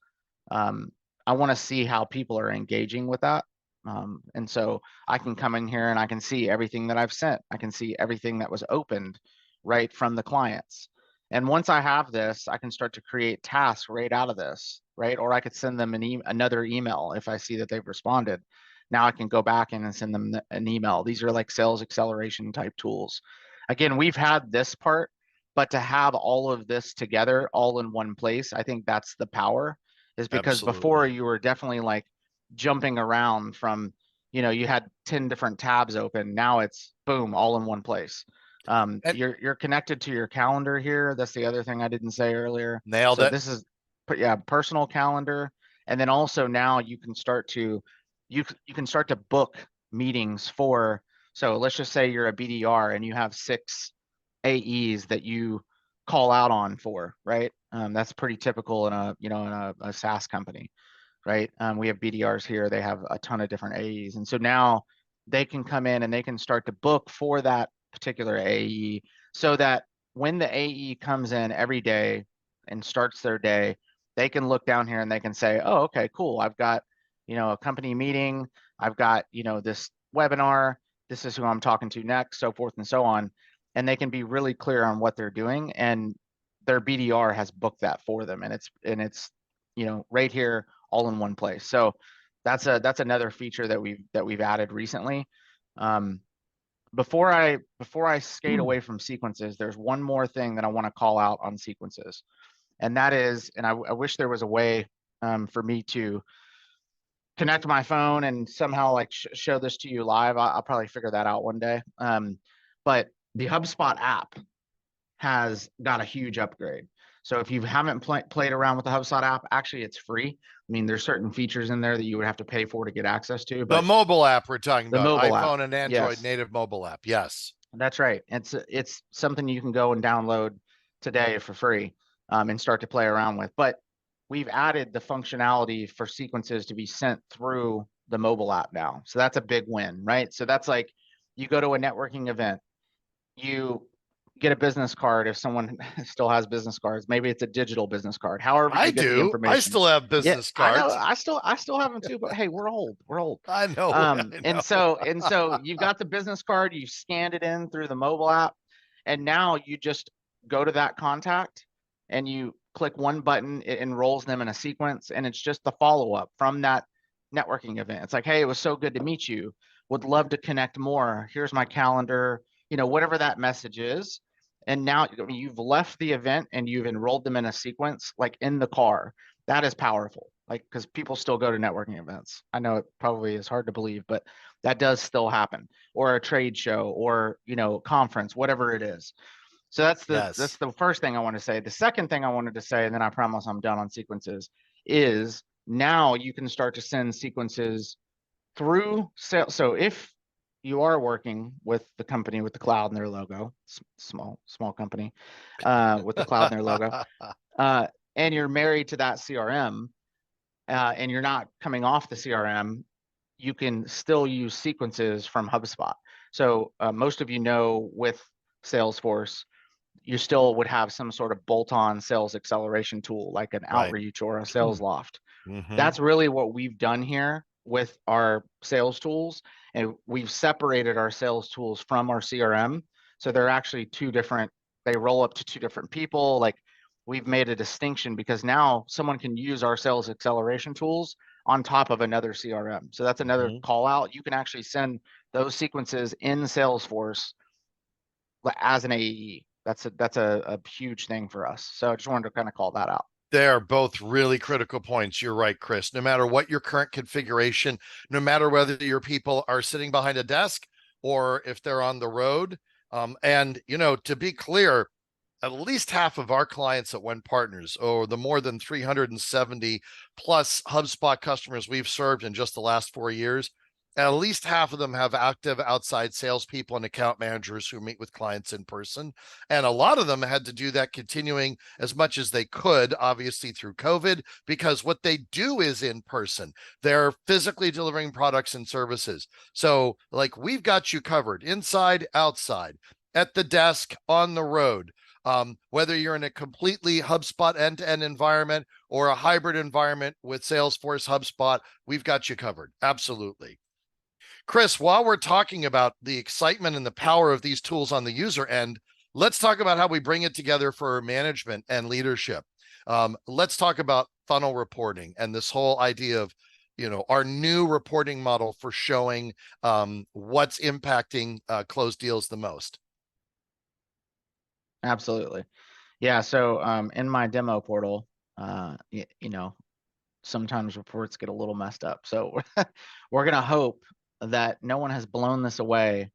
I want to see how people are engaging with that. And so I can come in here and I can see everything that I've sent. I can see everything that was opened right from the clients. And once I have this, I can start to create tasks right out of this, right? Or I could send them another email if I see that they've responded. Now I can go back in and send them an email. These are like sales acceleration type tools. Again, we've had this part, but to have all of this together all in one place, I think that's the power, is because before Absolutely. you were definitely like jumping around from, you had 10 different tabs open. Now it's boom, all in one place. And You're connected to your calendar here. That's the other thing I didn't say earlier. nailed So it. this is, yeah, personal calendar. And then also now you can start to book meetings for, so let's just say you're a BDR and you have 6 AEs that you call out on for, right? That's pretty typical in a SaaS company, right? We have BDRs here. They have a ton of different AEs. And so now they can come in and they can start to book for that particular AE, so that when the AE comes in every day and starts their day, they can look down here and they can say, oh, okay, cool. I've got, a company meeting. I've got, this webinar. This is who I'm talking to next, so forth and so on. And they can be really clear on what they're doing, and their BDR has booked that for them. And it's right here all in one place. So that's another feature that we've added recently. Before I skate away from sequences, there's one more thing that I want to call out on sequences, and that is, and I wish there was a way for me to connect my phone and somehow like show this to you live. I'll probably figure that out one day. But the HubSpot app has got a huge upgrade. So if you haven't played around with the HubSpot app, actually it's free. mean, there's certain features in there that you would have to pay for to get access to, The but mobile app we're talking the about, mobile app, iPhone and Android yes, native mobile app. Yes. that's right. It's something you can go and download today for free, and start to play around with. But we've added the functionality for sequences to be sent through the mobile app now. So that's a big win, right? So that's like you go to a networking event, you get a business card if someone still has business cards. Maybe it's a digital business card. However I you get the do. I information. still have Yeah, business I know. cards. I still have them too, but hey, we're old. We're old. I know. I And know. so you've got the business card, you scanned it in through the mobile app, and now you just go to that contact and you click one button, it enrolls them in a sequence, and it's just the follow-up from that networking event. It's like, hey, it was so good to meet you. Would love to connect more. Here's my calendar, whatever that message is. And now you've left the event and you've enrolled them in a sequence, like in the car. That is powerful. Like, because people still go to networking events. I know it probably is hard to believe, but that does still happen, or a trade show, or conference, whatever it is. So that's Yes. the first thing I want to say. The second thing I wanted to say, and then I promise I'm done on sequences, is now you can start to send sequences through sales. So if you are working with the company with the cloud in their logo, small company, with the cloud in their logo, uh, and you're married to that CRM, and you're not coming off the CRM, you can still use sequences from HubSpot. So most of with Salesforce, you still would have some sort of bolt-on sales acceleration tool like an Right. Outreach or a Sales Loft. Mm-hmm. That's really what we've done here with our sales tools. And we've separated our sales tools from our CRM. So they're actually two different, they roll up to two different people. Like, we've made a distinction because now someone can use our sales acceleration tools on top of another CRM. So that's another Mm-hmm. call out. You can actually send those sequences in Salesforce as an AE. That's a huge thing for us. So I just wanted to kind of call that out. They're both really critical points. You're right, Chris. No matter what your current configuration, no matter whether your people are sitting behind a desk or if they're on the road. And, to be clear, at least half of our clients at Wendt Partners, or the more than 370 plus HubSpot customers we've served in just the last 4 years, at least half of them have active outside salespeople and account managers who meet with clients in person. And a lot of them had to do that continuing as much as they could, obviously through COVID, because what they do is in person. They're physically delivering products and services. So, like, we've got you covered inside, outside, at the desk, on the road. Whether you're in a completely HubSpot end-to-end environment or a hybrid environment with Salesforce HubSpot, we've got you covered. Absolutely. Chris, while we're talking about the excitement and the power of these tools on the user end, let's talk about how we bring it together for management and leadership. Let's talk about funnel reporting and this whole idea of, our new reporting model for showing what's impacting closed deals the most. Absolutely. Yeah. So in my demo portal, sometimes reports get a little messed up. So we're going to hope that no one has blown this away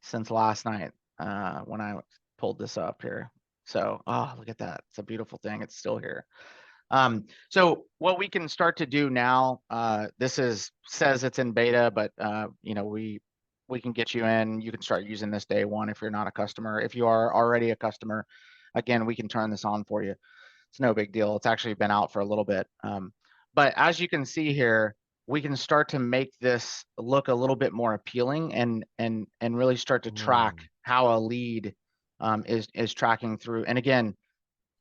since last night when I pulled this up here. So, oh, look at that. It's a beautiful thing. It's still here. So what we can start to do now, says it's in beta, but we can get you in. You can start using this day one if you're not a customer. If you are already a customer, again, we can turn this on for you. It's no big deal. It's actually been out for a little bit. But as you can see here, we can start to make this look a little bit more appealing and really start to track how a lead is tracking through. And again,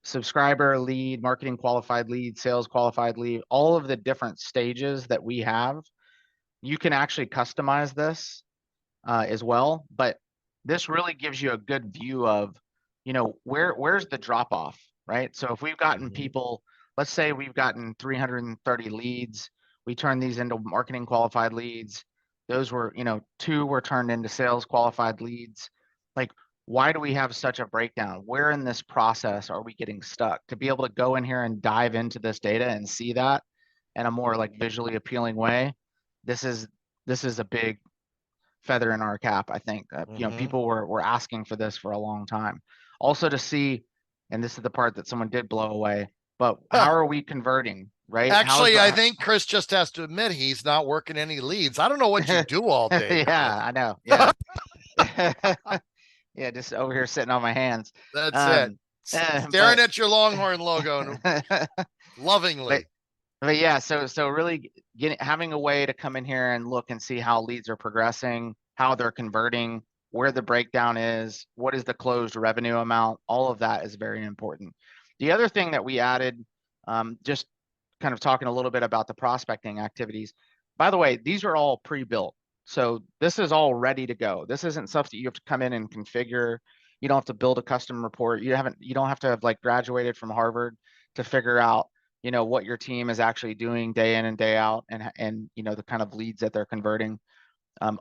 subscriber lead, marketing qualified lead, sales qualified lead, all of the different stages that we have, you can actually customize this as well. But this really gives you a good view of, where's the drop off, right? So if we've gotten people, let's say we've gotten 330 leads, we turn these into marketing qualified leads. Those were, 2 were turned into sales qualified leads. Like, why do we have such a breakdown? Where in this process are we getting stuck? To be able to go in here and dive into this data and see that in a more like visually appealing way, this is a big feather in our cap, I think. People were asking for this for a long time. Also to see, and this is the part that someone did blow away, but how are we converting? right? How's Actually, I the, think Chris just has to admit he's not working any leads. I don't know what you do all day, Chris. yeah, I know. Yeah. Yeah, just over here sitting on my hands. That's it. Um, Staring but at your Longhorn logo and but lovingly. but yeah, so really having a way to come in here and look and see how leads are progressing, how they're converting, where the breakdown is, what is the closed revenue amount, all of that is very important. The other thing that we added, just kind of talking a little bit about the prospecting activities. By the way, these are all pre-built. So this is all ready to go. This isn't stuff that you have to come in and configure. You don't have to build a custom report. You don't have to have like graduated from Harvard to figure out, what your team is actually doing day in and day out, and the kind of leads that they're converting.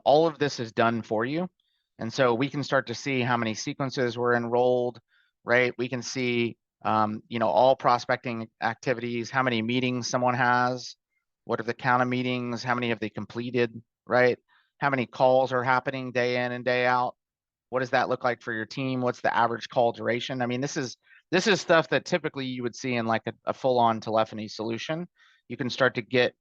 All of this is done for you. And so we can start to see how many sequences were enrolled, right? We can see, all prospecting activities, how many meetings someone has, what are the count of meetings, how many have they completed, right? How many calls are happening day in and day out? What does that look like for your team? What's the average call duration? I mean, this is stuff that typically you would see in like a full-on telephony solution. You can start to get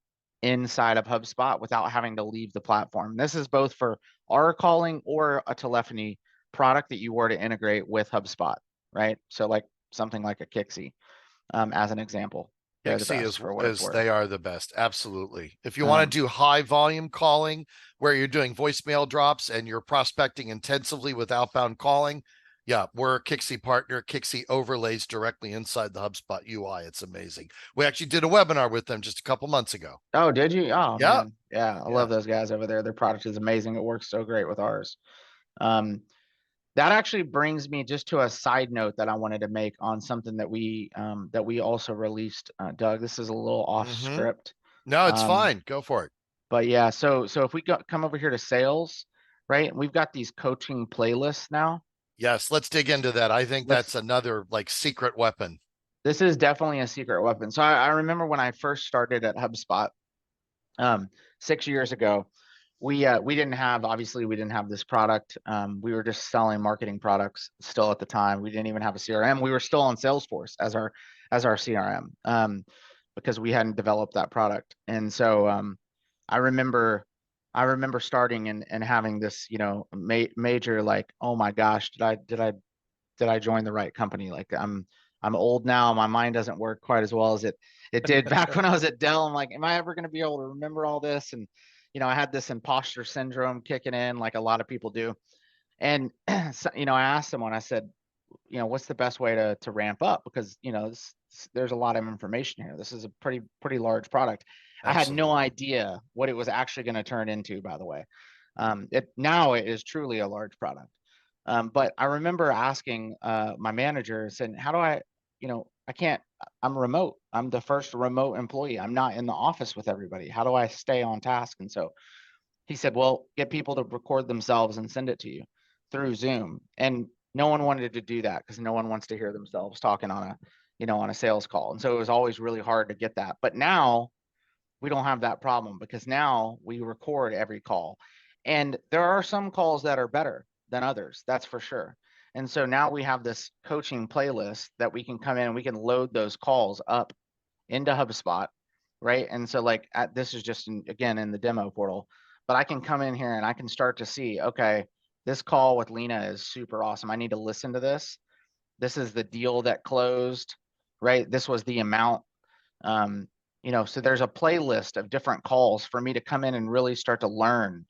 inside of HubSpot without having to leave the platform. This is both for our calling or a telephony product that you were to integrate with HubSpot, right? So like something like a Kixie, as an example. They're the Pixie best is for what it's is worth. they are the best. Absolutely. If you want Um, to do high volume calling where you're doing voicemail drops and you're prospecting intensively with outbound calling, yeah, we're a Kixie partner. Kixie overlays directly inside the HubSpot UI. It's amazing. We actually did a webinar with them just a couple months ago. oh, did you? Oh Yeah. man. Yeah, I Yeah. love those guys over there. Their product is amazing. It works so great with ours. Um, that actually brings me just to a side note that I wanted to make on something that we also released, Doug. This is a little off Mm-hmm. script. No, it's Um, fine. Go for it. but yeah, so if we come over here to sales, right? We've got these coaching playlists now. Yes, let's dig into that. I think Let's that's another like secret weapon. This is definitely a secret weapon. So I remember when I first started at HubSpot, um, 6 years ago, we didn't have, obviously we didn't have this product. We were just selling marketing products still at the time. We didn't even have a CRM. We were still on Salesforce as our CRM, because we hadn't developed that product. And so I remember I remember starting and having this, major, like, oh my gosh, did I join the right company? Like, I'm old now. My mind doesn't work quite as well as it did back when I was at Dell. I'm like, am I ever going to be able to remember all this? And I had this imposter syndrome kicking in, like a lot of people do. And so, I asked someone, I said, what's the best way to ramp up? Because there's a lot of information here. This is a pretty large product. I had no Absolutely. idea what it was actually going to turn into, by the way. It is truly a large product. But I remember asking my manager, saying, how do I can't, I'm remote. I'm the first remote employee. I'm not in the office with everybody. How do I stay on task? And so he said, well, get people to record themselves and send it to you through Zoom. And no one wanted to do that because no one wants to hear themselves talking on a sales call. And so it was always really hard to get that. But now we don't have that problem because now we record every call. And there are some calls that are better than others, that's for sure. And so now we have this coaching playlist that we can come in and we can load those calls up into HubSpot, right? And so like this is just again in the demo portal, but I can come in here and I can start to see, okay, this call with Lena is super awesome. I need to listen to this. This is the deal that closed, right? This was the amount. Um, so there's a playlist of different calls for me to come in and really start to learn,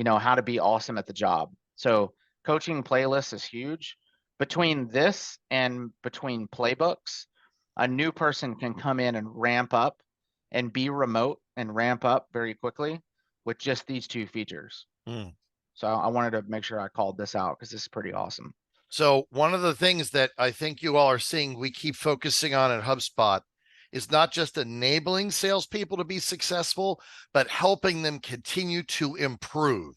how to be awesome at the job. So coaching playlists is huge. Between this and between playbooks, a new person can come in and ramp up and be remote and ramp up very quickly with just these two features. Mm. So I wanted to make sure I called this out because this is pretty awesome. So one of the things that I think you all are seeing we keep focusing on at HubSpot is not just enabling salespeople to be successful, but helping them continue to improve.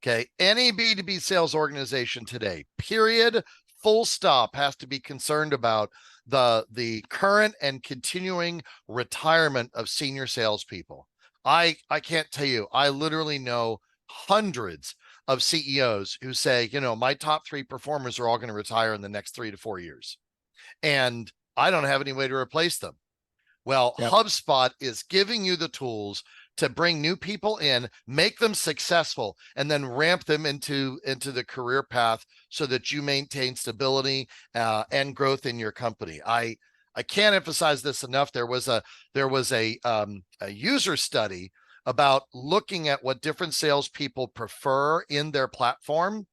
Okay. Any B2B sales organization today, period, full stop, has to be concerned about the current and continuing retirement of senior salespeople. I can't tell you, I literally know hundreds of CEOs who say, my top three performers are all going to retire in the next 3 to 4 years. And I don't have any way to replace them. Well, Yep. HubSpot is giving you the tools to bring new people in, make them successful, and then ramp them into the career path so that you maintain stability and growth in your company. I can't emphasize this enough. There was a user study about looking at what different salespeople prefer in their platform,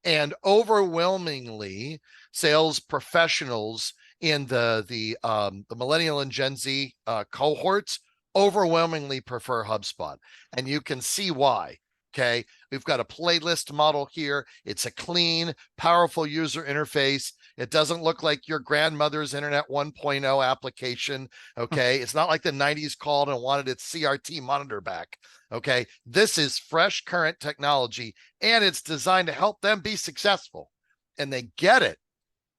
and overwhelmingly, sales professionals in the millennial and Gen Z cohorts overwhelmingly prefer HubSpot, and you can see why. Okay, we've got a playlist model here. It's a clean, powerful user interface. It doesn't look like your grandmother's Internet 1.0 application. Okay, it's not like the 90s called and wanted its CRT monitor back. Okay, this is fresh, current technology, and it's designed to help them be successful. And they get it.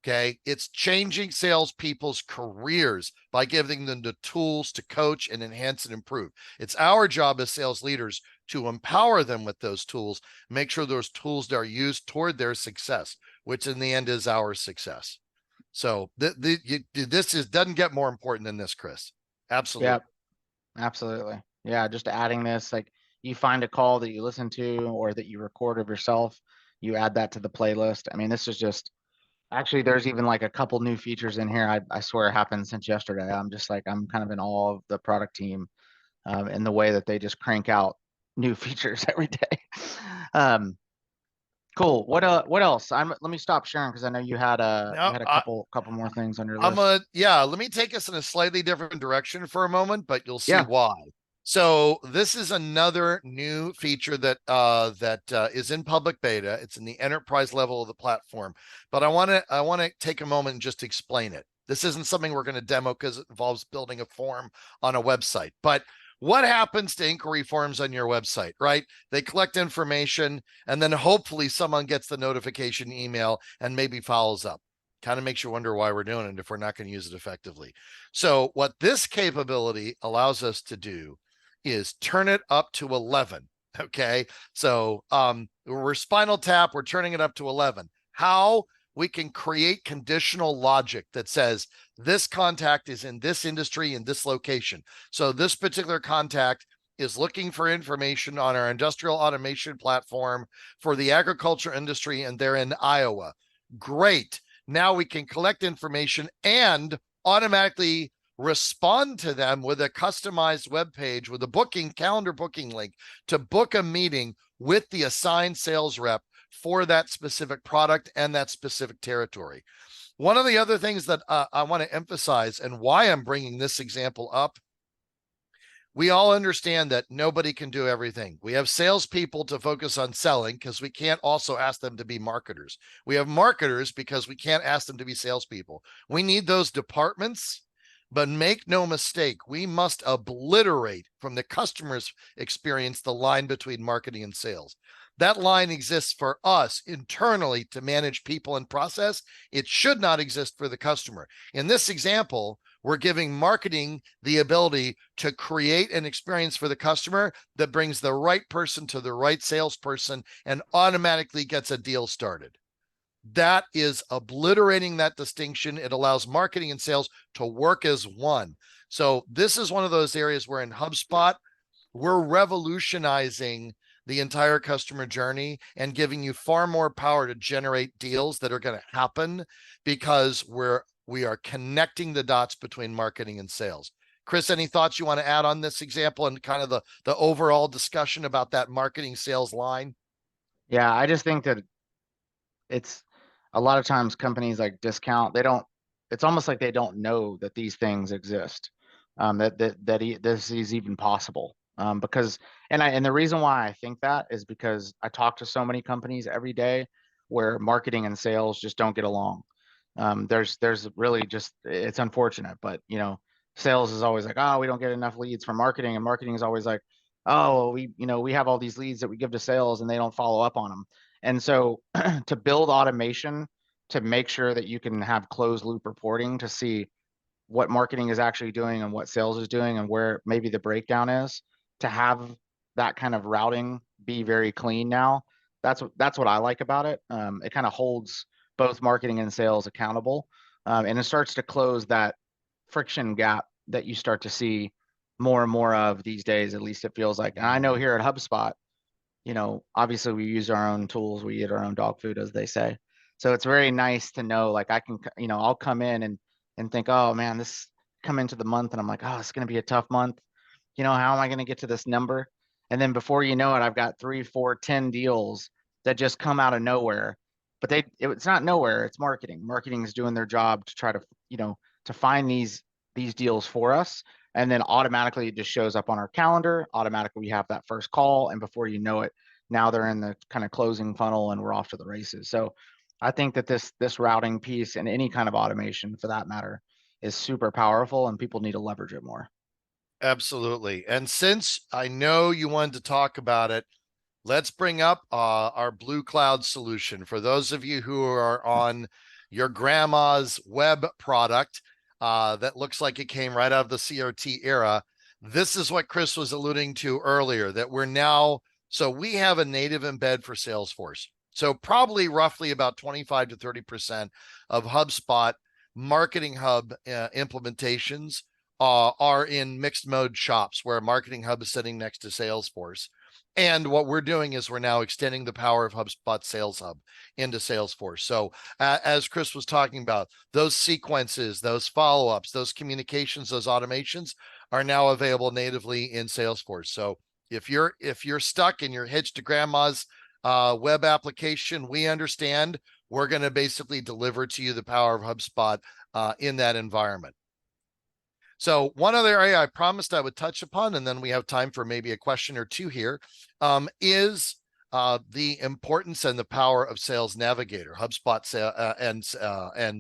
Okay, it's changing salespeople's careers by giving them the tools to coach and enhance and improve. It's our job as sales leaders to empower them with those tools, make sure those tools are used toward their success, which in the end is our success. So this doesn't get more important than this, Chris. Absolutely. Yep. Absolutely. Yeah. Just adding this, like you find a call that you listen to or that you record of yourself, you add that to the playlist. I mean, this is just actually, there's even like a couple new features in here. I swear happened since yesterday. I'm just like, I'm kind of in awe of the product team in the way that they just crank out new features every day. Um, cool. What else? Let me stop sharing because I know you Now, had a couple more things on your list. let me take us in a slightly different direction for a moment, but you'll see Yeah. why. So this is another new feature that is in public beta. It's in the enterprise level of the platform, but I want to take a moment and just explain it. This isn't something we're going to demo because it involves building a form on a website. But what happens to inquiry forms on your website, right? They collect information, and then hopefully someone gets the notification email and maybe follows up. Kind of makes you wonder why we're doing it if we're not going to use it effectively. So what this capability allows us to do is turn it up to 11. Okay. So we're Spinal Tap, we're turning it up to 11. How? We can create conditional logic that says this contact is in this industry in this location. So this particular contact is looking for information on our industrial automation platform for the agriculture industry, and they're in Iowa. Great. Now we can collect information and automatically respond to them with a customized web page with a calendar booking link to book a meeting with the assigned sales rep for that specific product and that specific territory. One of the other things that I want to emphasize and why I'm bringing this example up, we all understand that nobody can do everything. We have salespeople to focus on selling because we can't also ask them to be marketers. We have marketers because we can't ask them to be salespeople. We need those departments, but make no mistake, we must obliterate from the customer's experience the line between marketing and sales. That line exists for us internally to manage people and process. It should not exist for the customer. In this example, we're giving marketing the ability to create an experience for the customer that brings the right person to the right salesperson and automatically gets a deal started. That is obliterating that distinction. It allows marketing and sales to work as one. So this is one of those areas where in HubSpot, we're revolutionizing the entire customer journey and giving you far more power to generate deals that are going to happen because we are connecting the dots between marketing and sales. Chris, any thoughts you want to add on this example and kind of the overall discussion about that marketing sales line? Yeah. I just think that it's a lot of times companies like discount, it's almost like they don't know that these things exist, this is even possible. Because, and the reason why I think that is because I talk to so many companies every day where marketing and sales just don't get along. There's really just, it's unfortunate, but sales is always like, oh, we don't get enough leads from marketing, and marketing is always like, oh, we have all these leads that we give to sales and they don't follow up on them. And so to build automation to make sure that you can have closed loop reporting to see what marketing is actually doing and what sales is doing and where maybe the breakdown is, to have that kind of routing be very clean now. That's what I like about it. It kind of holds both marketing and sales accountable, and it starts to close that friction gap that you start to see more and more of these days. At least it feels like. And I know here at HubSpot, obviously we use our own tools, we eat our own dog food, as they say. So it's very nice to know, like I can, I'll come in and think, oh man, this come into the month and I'm like, oh, it's going to be a tough month. How am I going to get to this number? And then before you know it, I've got 3, 4, 10 deals that just come out of nowhere. But it's not nowhere, it's marketing. Marketing is doing their job to try to, to find these deals for us. And then automatically it just shows up on our calendar. Automatically we have that first call. And before you know it, now they're in the kind of closing funnel and we're off to the races. So I think that this routing piece and any kind of automation for that matter is super powerful and people need to leverage it more. Absolutely. And since I know you wanted to talk about it, let's bring up our Blue Cloud solution. For those of you who are on your grandma's web product that looks like it came right out of the CRT era, this is what Chris was alluding to earlier, that we're now, so we have a native embed for Salesforce. So probably roughly about 25 to 30% of HubSpot Marketing Hub implementations are in mixed mode shops where Marketing Hub is sitting next to Salesforce. And what we're doing is we're now extending the power of HubSpot Sales Hub into Salesforce. So as Chris was talking about, those sequences, those follow-ups, those communications, those automations are now available natively in Salesforce. So if you're stuck and you're hitched to grandma's web application, we understand. We're going to basically deliver to you the power of HubSpot in that environment. So one other area I promised I would touch upon, and then we have time for maybe a question or two here, is the importance and the power of Sales Navigator, HubSpot and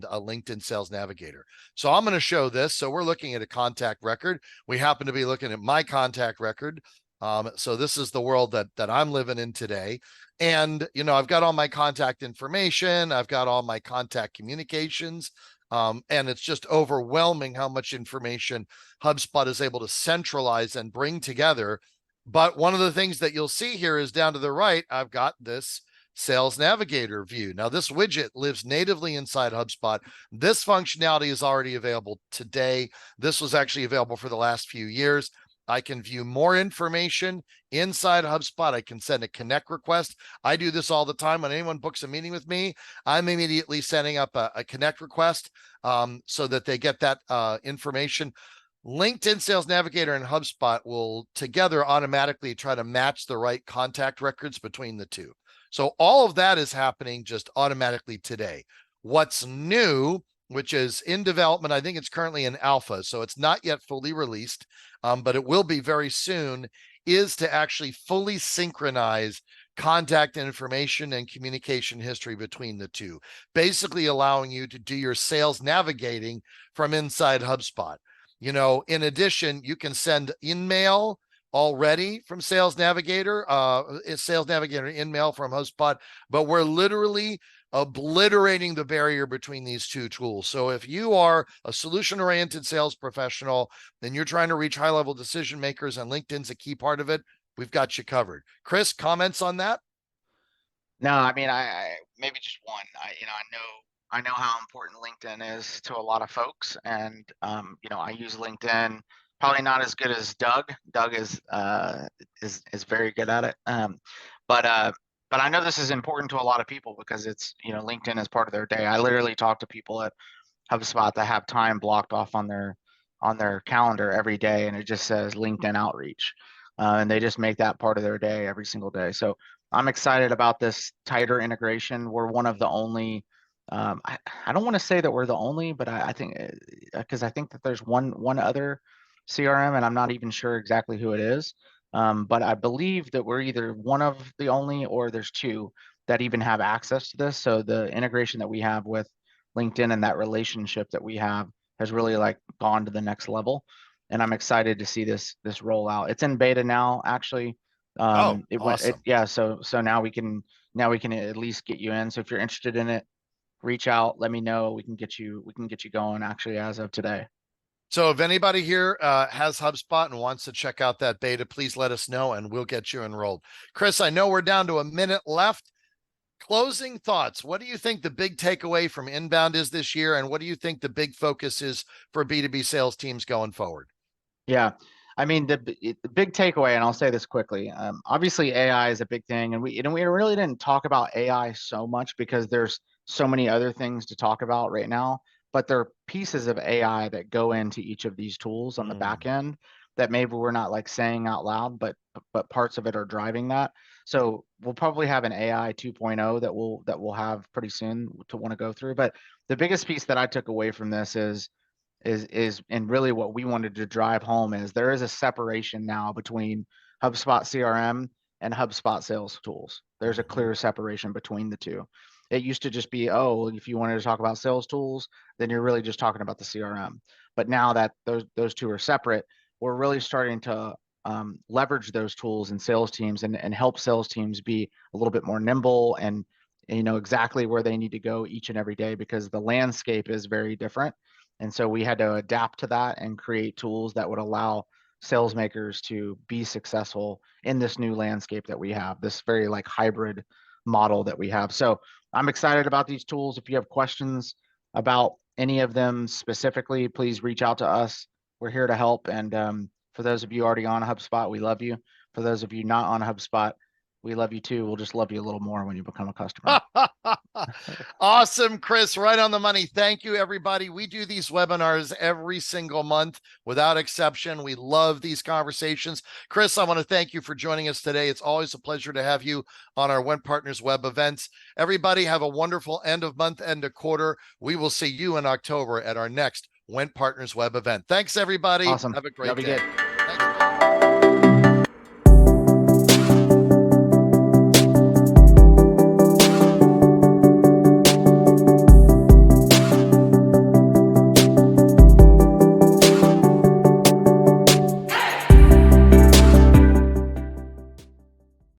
LinkedIn Sales Navigator. So I'm going to show this. So we're looking at a contact record. We happen to be looking at my contact record. So this is the world that I'm living in today. And, I've got all my contact information. I've got all my contact communications. And it's just overwhelming how much information HubSpot is able to centralize and bring together. But one of the things that you'll see here is down to the right, I've got this Sales Navigator view. Now, this widget lives natively inside HubSpot. This functionality is already available today. This was actually available for the last few years. I can view more information inside HubSpot. I can send a connect request. I do this all the time. When anyone books a meeting with me, I'm immediately sending up a connect request so that they get that information. LinkedIn Sales Navigator and HubSpot will together automatically try to match the right contact records between the two. So all of that is happening just automatically today. What's new, which is in development, I think it's currently in alpha, so it's not yet fully released, but it will be very soon, is to actually fully synchronize contact information and communication history between the two, basically allowing you to do your sales navigating from inside HubSpot. In addition, you can send InMail already from Sales Navigator, Sales Navigator InMail from HubSpot, but we're literally obliterating the barrier between these two tools. So if you are a solution-oriented sales professional and you're trying to reach high-level decision makers and LinkedIn's a key part of it, we've got you covered. Chris, comments on that? No, I mean, I maybe just one. I know how important LinkedIn is to a lot of folks, and I use LinkedIn. Probably not as good as Doug. Doug is very good at it. But I know this is important to a lot of people because it's LinkedIn is part of their day. I literally talk to people at HubSpot that have time blocked off on their calendar every day, and it just says LinkedIn outreach, and they just make that part of their day every single day. So I'm excited about this tighter integration. We're one of the only. I don't want to say that we're the only, but I think because I think that there's one other CRM, and I'm not even sure exactly who it is. But I believe that we're either one of the only or there's two that even have access to this. So the integration that we have with LinkedIn and that relationship that we have has really like gone to the next level. And I'm excited to see this roll out. It's in beta now, actually. It went, Awesome. yeah. So now we can at least get you in. So if you're interested in it, reach out, let me know. We can get you going actually as of today. So if anybody here has HubSpot and wants to check out that beta, please let us know and we'll get you enrolled. Chris, I know we're down to a minute left. Closing thoughts. What do you think the big takeaway from inbound is this year? And what do you think the big focus is for B2B sales teams going forward? Yeah. I mean, the big takeaway, and I'll say this quickly. Obviously, AI is a big thing, and we really didn't talk about AI so much because there's so many other things to talk about right now. But there are pieces of AI that go into each of these tools on the back end that maybe we're not like saying out loud, but parts of it are driving that. So we'll probably have an AI 2.0 that we'll have pretty soon to want to go through. But the biggest piece that I took away from this is and really what we wanted to drive home is there is a separation now between HubSpot CRM and HubSpot sales tools. There's a clear separation between the two. It used to just be, oh, if you wanted to talk about sales tools, then you're really just talking about the CRM. But now that those two are separate, we're really starting to leverage those tools in sales teams and help sales teams be a little bit more nimble and know exactly where they need to go each and every day because the landscape is very different. And so we had to adapt to that and create tools that would allow sales makers to be successful in this new landscape that we have, this very like hybrid model that we have. So I'm excited about these tools. If you have questions about any of them specifically, please reach out to us. We're here to help. And for those of you already on HubSpot, we love you. For those of you not on HubSpot, we love you too. We'll just love you a little more when you become a customer. Awesome, Chris. Right on the money. Thank you, everybody. We do these webinars every single month without exception. We love these conversations. Chris, I want to thank you for joining us today. It's always a pleasure to have you on our Wendt Partners web events. Everybody have a wonderful end of month, end of quarter. We will see you in October at our next Wendt Partners web event. Thanks, everybody. Awesome. Have a Y'all great be day. good.